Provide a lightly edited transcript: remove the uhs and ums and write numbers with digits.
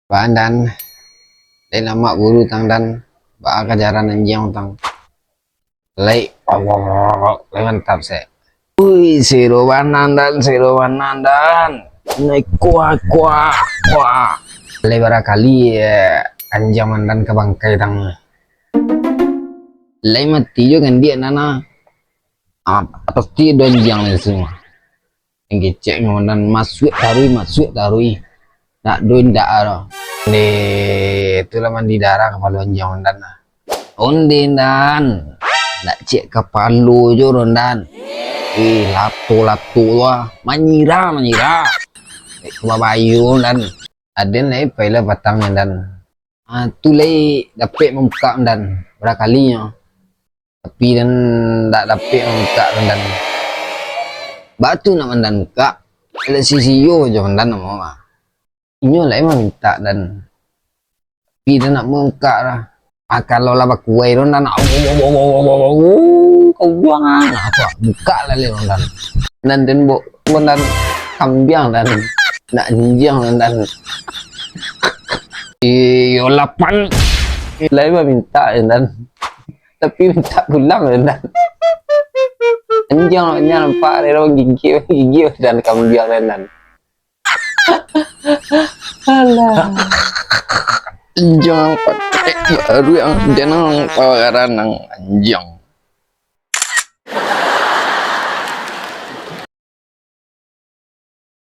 Baan dan lain lama guru tang dan ba kajaran anjing tang lai lai mantap se. Ui siro banan dan naik kuah lai barakali anjing mandan ke bangkai tang lai mati jo kan dia nana atas ti don anjing semua yang kecek mandan masuk tarui nak doin dak aro de itulah mandi darah kepala anjing dan ondin dan nak cek kepalu jo rondan lato lah manyira babayu dan aden lai pala batang dan tu lai dapet membuka dan berakalinya tapi dan tak dapet membuka dan batu nak mandan buka ada sisi yo jo dan nama inyo lai minta dan tapi dia nak membuka lah kalau lah bakuai dan kau buang apa buka lah le dan bo dan kambiang dan nak anjing dan iyo 8 lai minta dan tapi minta pulang dan anjing nampak dia gigi dan kambiang dan alah anjing baru yang jenang kawaran anjing